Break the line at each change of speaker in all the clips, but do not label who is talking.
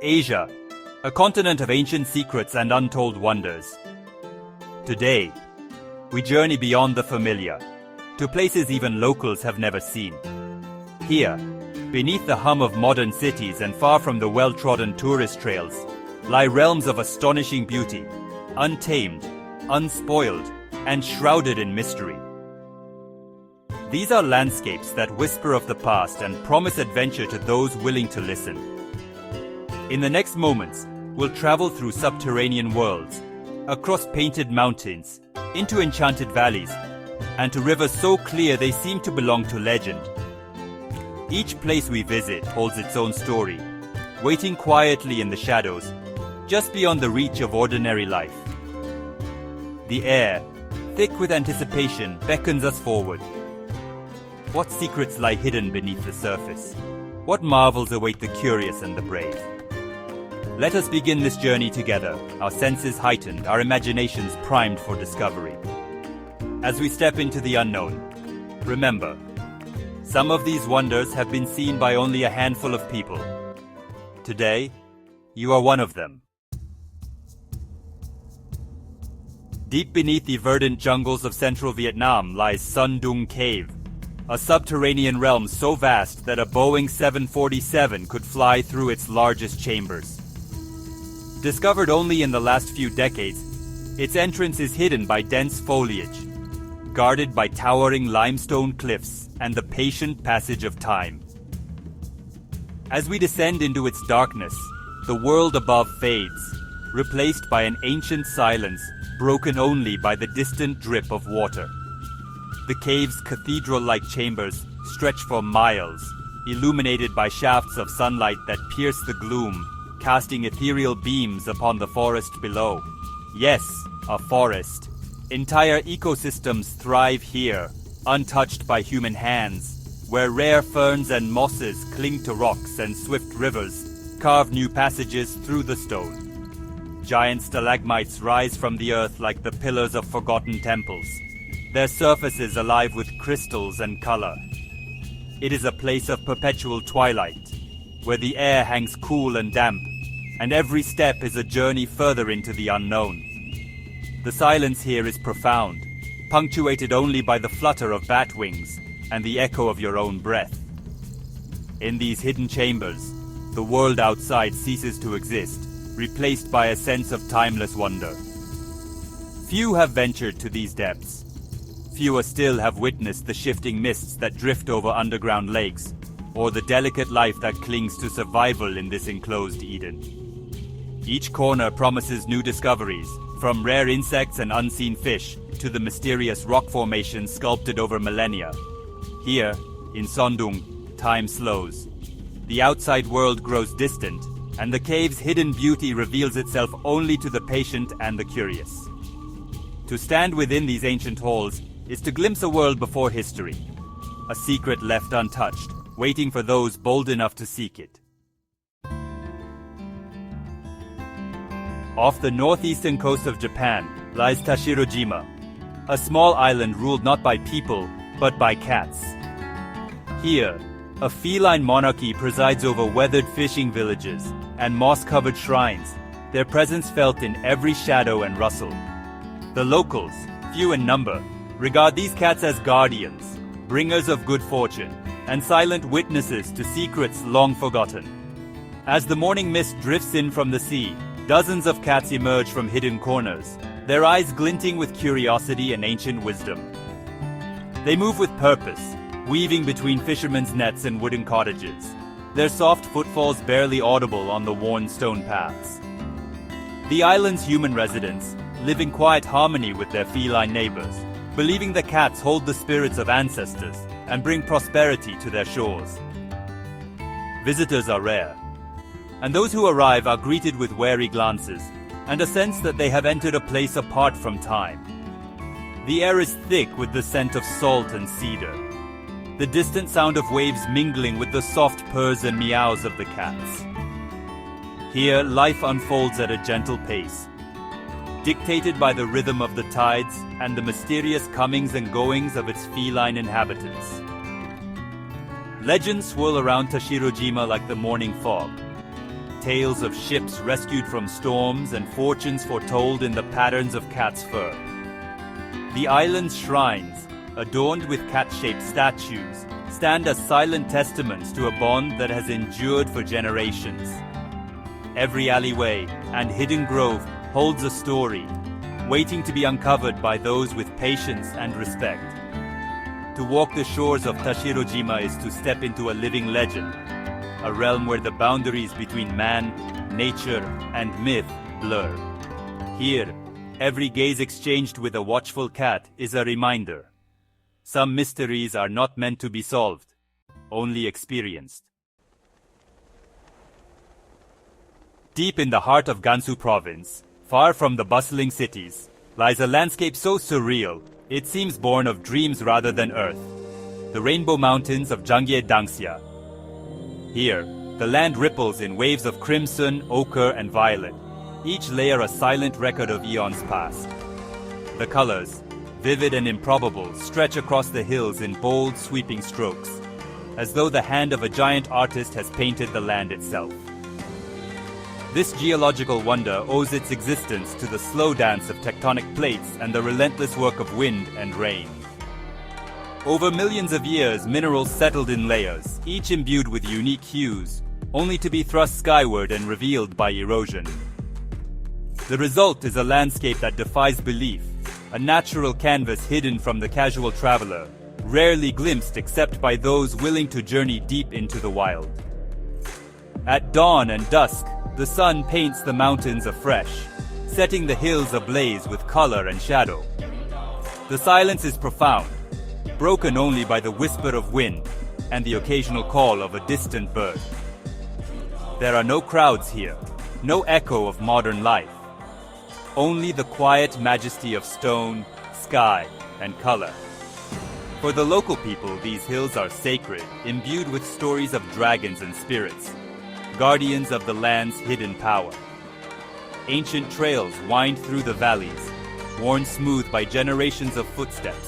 Asia, a continent of ancient secrets and untold wonders. Today, we journey beyond the familiar, to places even locals have never seen. Here, beneath the hum of modern cities and far from the well-trodden tourist trails, lie realms of astonishing beauty, untamed, unspoiled, and shrouded in mystery. These are landscapes that whisper of the past and promise adventure to those willing to listen. In the next moments, we'll travel through subterranean worlds, across painted mountains, into enchanted valleys, and to rivers so clear they seem to belong to legend. Each place we visit holds its own story, waiting quietly in the shadows, just beyond the reach of ordinary life. The air, thick with anticipation, beckons us forward. What secrets lie hidden beneath the surface? What marvels await the curious and the brave? Let us begin this journey together, our senses heightened, our imaginations primed for discovery. As we step into the unknown, remember, some of these wonders have been seen by only a handful of people. Today, you are one of them. Deep beneath the verdant jungles of central Vietnam lies Son Doong Cave, a subterranean realm so vast that a Boeing 747 could fly through its largest chambers. Discovered only in the last few decades, its entrance is hidden by dense foliage, guarded by towering limestone cliffs and the patient passage of time. As we descend into its darkness, the world above fades, replaced by an ancient silence broken only by the distant drip of water. The cave's cathedral-like chambers stretch for miles, illuminated by shafts of sunlight that pierce the gloom, casting ethereal beams upon the forest below. Yes, a forest. Entire ecosystems thrive here, untouched by human hands, where rare ferns and mosses cling to rocks and swift rivers carve new passages through the stone. Giant stalagmites rise from the earth like the pillars of forgotten temples, their surfaces alive with crystals and color. It is a place of perpetual twilight, where the air hangs cool and damp, and every step is a journey further into the unknown. The silence here is profound, punctuated only by the flutter of bat wings and the echo of your own breath. In these hidden chambers, the world outside ceases to exist, replaced by a sense of timeless wonder. Few have ventured to these depths. Fewer still have witnessed the shifting mists that drift over underground lakes, or the delicate life that clings to survival in this enclosed Eden. Each corner promises new discoveries, from rare insects and unseen fish to the mysterious rock formations sculpted over millennia. Here, in Son Doong, time slows. The outside world grows distant, and the cave's hidden beauty reveals itself only to the patient and the curious. To stand within these ancient halls is to glimpse a world before history, a secret left untouched, waiting for those bold enough to seek it. Off the northeastern coast of Japan lies Tashirojima, a small island ruled not by people, but by cats. Here, a feline monarchy presides over weathered fishing villages and moss-covered shrines, their presence felt in every shadow and rustle. The locals, few in number, regard these cats as guardians, bringers of good fortune, and silent witnesses to secrets long forgotten. As the morning mist drifts in from the sea, dozens of cats emerge from hidden corners, their eyes glinting with curiosity and ancient wisdom. They move with purpose, weaving between fishermen's nets and wooden cottages, their soft footfalls barely audible on the worn stone paths. The island's human residents live in quiet harmony with their feline neighbors, believing the cats hold the spirits of ancestors and bring prosperity to their shores. Visitors are rare, and those who arrive are greeted with wary glances and a sense that they have entered a place apart from time. The air is thick with the scent of salt and cedar, the distant sound of waves mingling with the soft purrs and meows of the cats. Here, life unfolds at a gentle pace, dictated by the rhythm of the tides and the mysterious comings and goings of its feline inhabitants. Legends swirl around Tashirojima like the morning fog, tales of ships rescued from storms and fortunes foretold in the patterns of cat's fur. The island's shrines, adorned with cat-shaped statues, stand as silent testaments to a bond that has endured for generations. Every alleyway and hidden grove holds a story, waiting to be uncovered by those with patience and respect. To walk the shores of Tashirojima is to step into a living legend, a realm where the boundaries between man, nature, and myth blur. Here, every gaze exchanged with a watchful cat is a reminder. Some mysteries are not meant to be solved, only experienced. Deep in the heart of Gansu province, far from the bustling cities, lies a landscape so surreal, it seems born of dreams rather than earth. The Rainbow Mountains of Jangye Dangxia. Here, the land ripples in waves of crimson, ochre, and violet, each layer a silent record of eons past. The colors, vivid and improbable, stretch across the hills in bold, sweeping strokes, as though the hand of a giant artist has painted the land itself. This geological wonder owes its existence to the slow dance of tectonic plates and the relentless work of wind and rain. Over millions of years, minerals settled in layers, each imbued with unique hues, only to be thrust skyward and revealed by erosion. The result is a landscape that defies belief, a natural canvas hidden from the casual traveler, rarely glimpsed except by those willing to journey deep into the wild. At dawn and dusk, the sun paints the mountains afresh, setting the hills ablaze with color and shadow. The silence is profound, broken only by the whisper of wind and the occasional call of a distant bird. There are no crowds here, no echo of modern life. Only the quiet majesty of stone, sky, and color. For the local people, these hills are sacred, imbued with stories of dragons and spirits, guardians of the land's hidden power. Ancient trails wind through the valleys, worn smooth by generations of footsteps,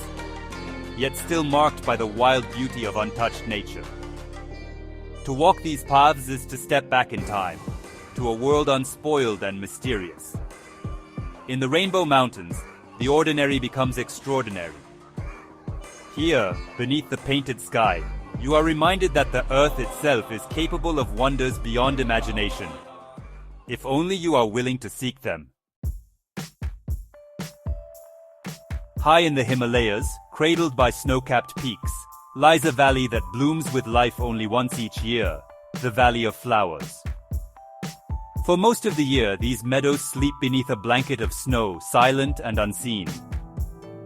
yet still marked by the wild beauty of untouched nature. To walk these paths is to step back in time, to a world unspoiled and mysterious. In the Rainbow Mountains, the ordinary becomes extraordinary. Here, beneath the painted sky, you are reminded that the earth itself is capable of wonders beyond imagination, if only you are willing to seek them. High in the Himalayas, cradled by snow-capped peaks, lies a valley that blooms with life only once each year, the Valley of Flowers. For most of the year, these meadows sleep beneath a blanket of snow, silent and unseen.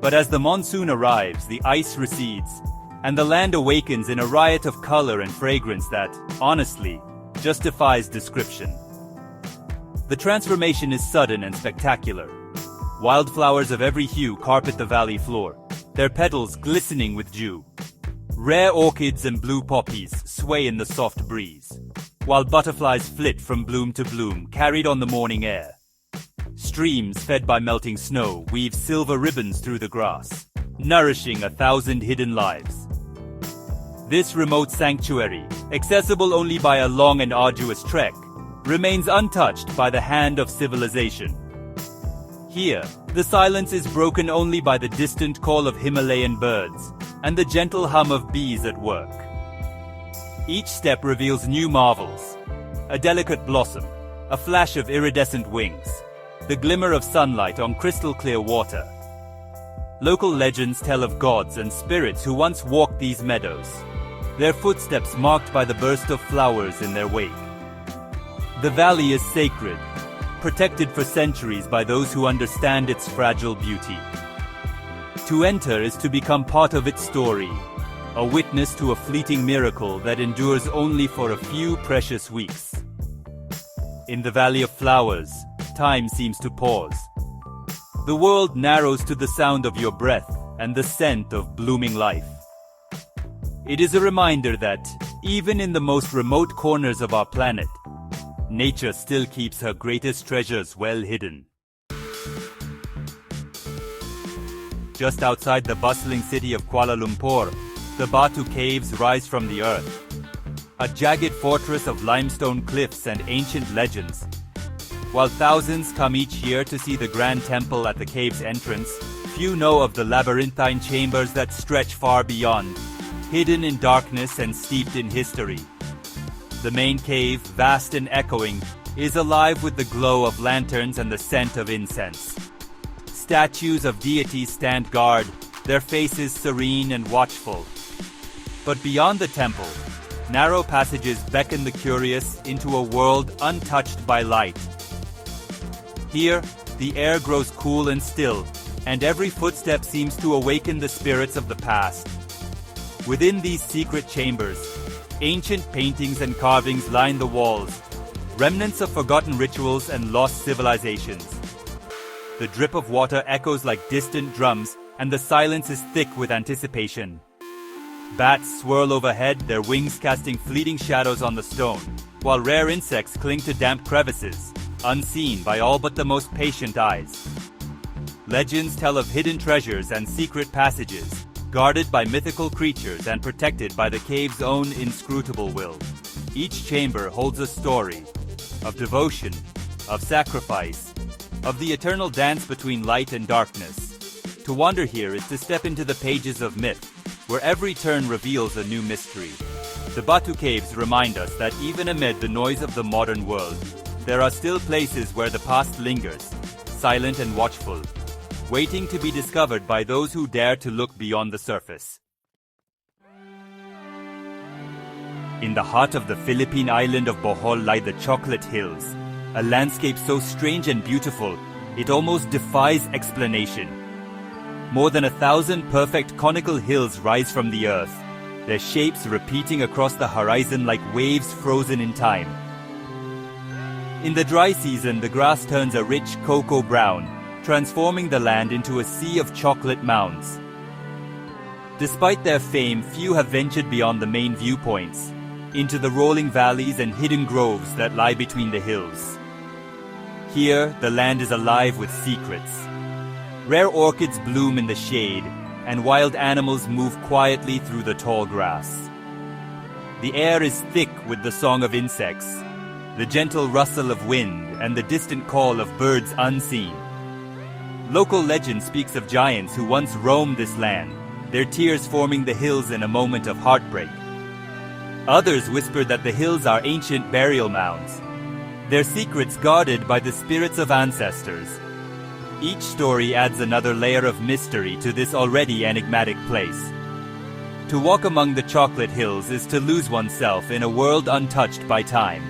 But as the monsoon arrives, the ice recedes, and the land awakens in a riot of color and fragrance that, honestly, justifies description. The transformation is sudden and spectacular. Wildflowers of every hue carpet the valley floor, their petals glistening with dew. Rare orchids and blue poppies sway in the soft breeze, while butterflies flit from bloom to bloom, carried on the morning air. Streams fed by melting snow weave silver ribbons through the grass, nourishing 1,000 hidden lives. This remote sanctuary, accessible only by a long and arduous trek, remains untouched by the hand of civilization. Here, the silence is broken only by the distant call of Himalayan birds and the gentle hum of bees at work. Each step reveals new marvels: a delicate blossom, a flash of iridescent wings, the glimmer of sunlight on crystal-clear water. Local legends tell of gods and spirits who once walked these meadows, their footsteps marked by the burst of flowers in their wake. The valley is sacred, protected for centuries by those who understand its fragile beauty. To enter is to become part of its story, a witness to a fleeting miracle that endures only for a few precious weeks. In the Valley of Flowers, time seems to pause. The world narrows to the sound of your breath and the scent of blooming life. It is a reminder that, even in the most remote corners of our planet, nature still keeps her greatest treasures well hidden. Just outside the bustling city of Kuala Lumpur, the Batu Caves rise from the earth. a jagged fortress of limestone cliffs and ancient legends. While thousands come each year to see the grand temple at the cave's entrance, few know of the labyrinthine chambers that stretch far beyond, hidden in darkness and steeped in history. The main cave, vast and echoing, is alive with the glow of lanterns and the scent of incense. Statues of deities stand guard, their faces serene and watchful. But beyond the temple, narrow passages beckon the curious into a world untouched by light. Here, the air grows cool and still, and every footstep seems to awaken the spirits of the past. Within these secret chambers, ancient paintings and carvings line the walls, remnants of forgotten rituals and lost civilizations. The drip of water echoes like distant drums, and the silence is thick with anticipation. Bats swirl overhead, their wings casting fleeting shadows on the stone, while rare insects cling to damp crevices, unseen by all but the most patient eyes. Legends tell of hidden treasures and secret passages, guarded by mythical creatures and protected by the cave's own inscrutable will. Each chamber holds a story of devotion, of sacrifice, of the eternal dance between light and darkness. To wander here is to step into the pages of myth, where every turn reveals a new mystery. The Batu Caves remind us that even amid the noise of the modern world, there are still places where the past lingers, silent and watchful, waiting to be discovered by those who dare to look beyond the surface. In the heart of the Philippine island of Bohol lie the Chocolate Hills, a landscape so strange and beautiful, it almost defies explanation. More than 1,000 perfect conical hills rise from the earth, their shapes repeating across the horizon like waves frozen in time. In the dry season, the grass turns a rich cocoa brown, transforming the land into a sea of chocolate mounds. Despite their fame, few have ventured beyond the main viewpoints, into the rolling valleys and hidden groves that lie between the hills. Here, the land is alive with secrets. Rare orchids bloom in the shade, and wild animals move quietly through the tall grass. The air is thick with the song of insects, the gentle rustle of wind, and the distant call of birds unseen. Local legend speaks of giants who once roamed this land, their tears forming the hills in a moment of heartbreak. Others whisper that the hills are ancient burial mounds, their secrets guarded by the spirits of ancestors. Each story adds another layer of mystery to this already enigmatic place. To walk among the Chocolate Hills is to lose oneself in a world untouched by time.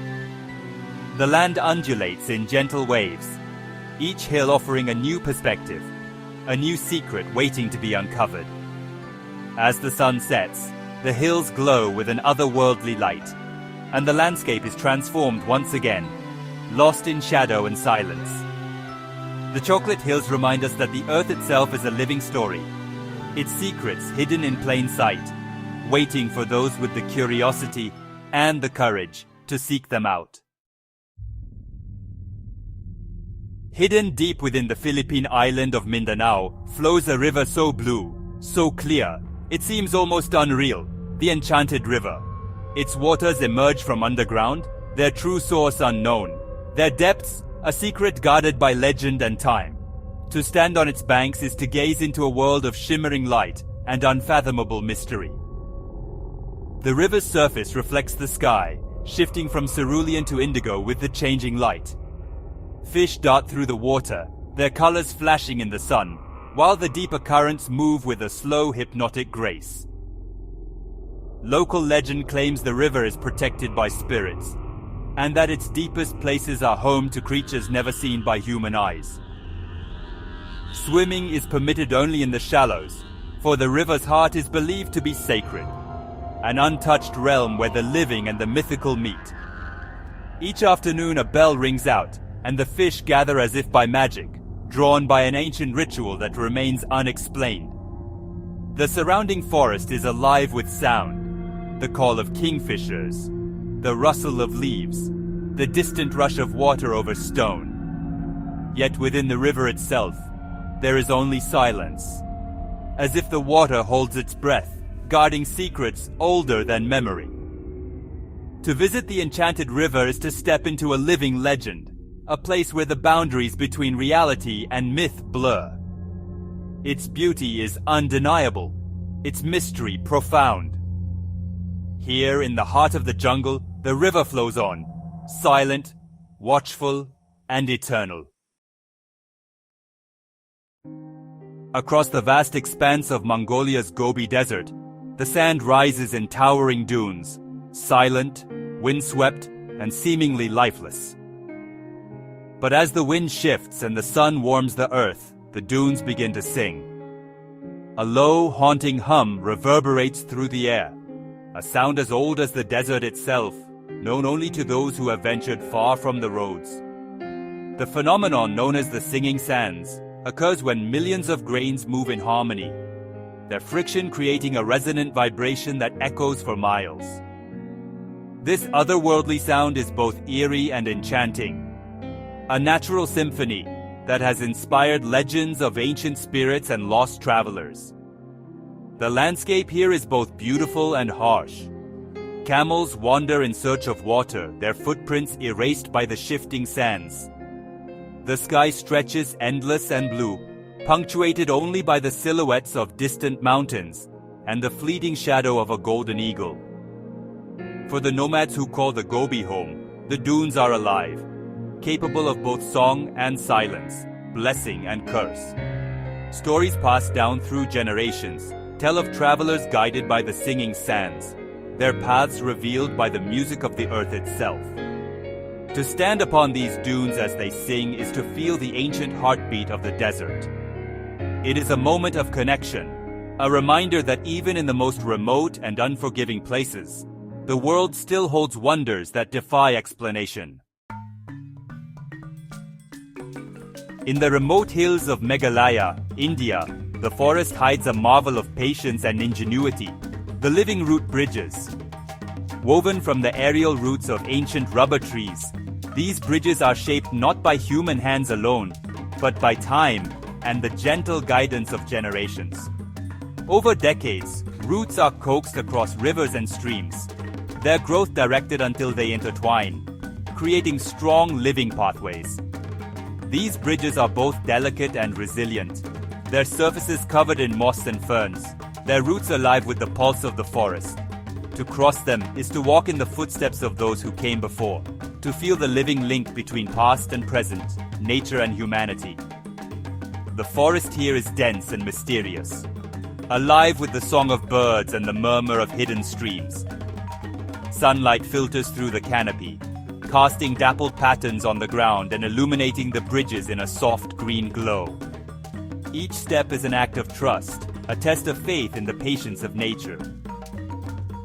The land undulates in gentle waves, each hill offering a new perspective, a new secret waiting to be uncovered. As the sun sets, the hills glow with an otherworldly light, and the landscape is transformed once again, lost in shadow and silence. The Chocolate Hills remind us that the earth itself is a living story, its secrets hidden in plain sight, waiting for those with the curiosity and the courage to seek them out. Hidden deep within the Philippine island of Mindanao flows a river so blue, so clear, it seems almost unreal, the Enchanted River. Its waters emerge from underground, their true source unknown, their depths a secret guarded by legend and time. To stand on its banks is to gaze into a world of shimmering light and unfathomable mystery. The river's surface reflects the sky, shifting from cerulean to indigo with the changing light. Fish dart through the water, their colors flashing in the sun, while the deeper currents move with a slow, hypnotic grace. Local legend claims the river is protected by spirits, and that its deepest places are home to creatures never seen by human eyes. Swimming is permitted only in the shallows, for the river's heart is believed to be sacred, an untouched realm where the living and the mythical meet. Each afternoon a bell rings out, and the fish gather as if by magic, drawn by an ancient ritual that remains unexplained. The surrounding forest is alive with sound, the call of kingfishers, the rustle of leaves, the distant rush of water over stone. Yet within the river itself, there is only silence, as if the water holds its breath, guarding secrets older than memory. To visit the enchanted river is to step into a living legend, a place where the boundaries between reality and myth blur. Its beauty is undeniable, its mystery profound. Here in the heart of the jungle, the river flows on, silent, watchful, and eternal. Across the vast expanse of Mongolia's Gobi Desert, the sand rises in towering dunes, silent, windswept, and seemingly lifeless. But as the wind shifts and the sun warms the earth, the dunes begin to sing. A low, haunting hum reverberates through the air, a sound as old as the desert itself, known only to those who have ventured far from the roads. The phenomenon known as the singing sands occurs when millions of grains move in harmony, their friction creating a resonant vibration that echoes for miles. This otherworldly sound is both eerie and enchanting, a natural symphony that has inspired legends of ancient spirits and lost travelers. The landscape here is both beautiful and harsh. Camels wander in search of water, their footprints erased by the shifting sands. The sky stretches endless and blue, punctuated only by the silhouettes of distant mountains and the fleeting shadow of a golden eagle. For the nomads who call the Gobi home, the dunes are alive, capable of both song and silence, blessing and curse. Stories passed down through generations tell of travelers guided by the singing sands, their paths revealed by the music of the earth itself. To stand upon these dunes as they sing is to feel the ancient heartbeat of the desert. It is a moment of connection, a reminder that even in the most remote and unforgiving places, the world still holds wonders that defy explanation. In the remote hills of Meghalaya, India, the forest hides a marvel of patience and ingenuity, the living root bridges. Woven from the aerial roots of ancient rubber trees, these bridges are shaped not by human hands alone, but by time and the gentle guidance of generations. Over decades, roots are coaxed across rivers and streams, their growth directed until they intertwine, creating strong living pathways. These bridges are both delicate and resilient, their surfaces covered in moss and ferns, their roots alive with the pulse of the forest. To cross them is to walk in the footsteps of those who came before, to feel the living link between past and present, nature and humanity. The forest here is dense and mysterious, alive with the song of birds and the murmur of hidden streams. Sunlight filters through the canopy, casting dappled patterns on the ground and illuminating the bridges in a soft green glow. Each step is an act of trust, a test of faith in the patience of nature.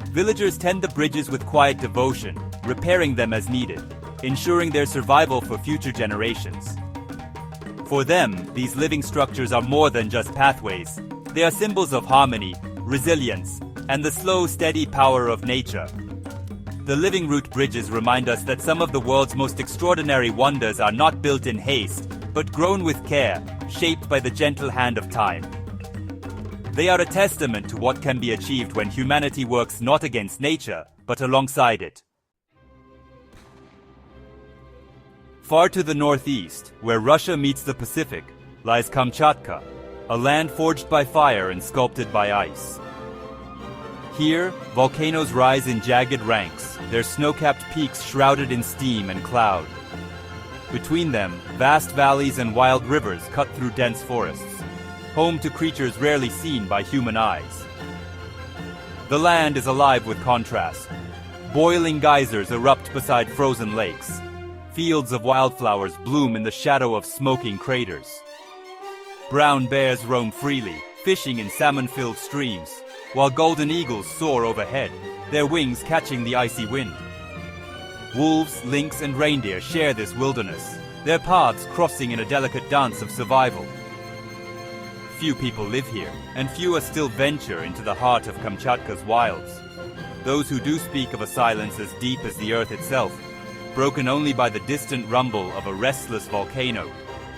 Villagers tend the bridges with quiet devotion, repairing them as needed, ensuring their survival for future generations. For them, these living structures are more than just pathways. They are symbols of harmony, resilience, and the slow, steady power of nature. The living root bridges remind us that some of the world's most extraordinary wonders are not built in haste, but grown with care, shaped by the gentle hand of time. They are a testament to what can be achieved when humanity works not against nature, but alongside it. Far to the northeast, where Russia meets the Pacific, lies Kamchatka, a land forged by fire and sculpted by ice. Here, volcanoes rise in jagged ranks, their snow-capped peaks shrouded in steam and cloud. Between them, vast valleys and wild rivers cut through dense forests, home to creatures rarely seen by human eyes. The land is alive with contrast. Boiling geysers erupt beside frozen lakes. Fields of wildflowers bloom in the shadow of smoking craters. Brown bears roam freely, fishing in salmon-filled streams, while golden eagles soar overhead, their wings catching the icy wind. Wolves, lynx, and reindeer share this wilderness, their paths crossing in a delicate dance of survival. Few people live here, and fewer still venture into the heart of Kamchatka's wilds. Those who do speak of a silence as deep as the earth itself, broken only by the distant rumble of a restless volcano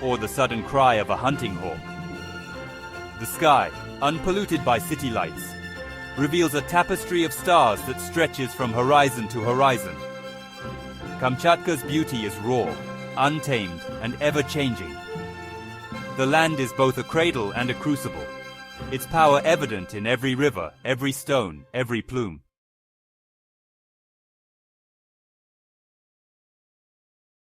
or the sudden cry of a hunting hawk. The sky, unpolluted by city lights, reveals a tapestry of stars that stretches from horizon to horizon. Kamchatka's beauty is raw, untamed, and ever-changing. The land is both a cradle and a crucible, its power evident in every river, every stone, every plume.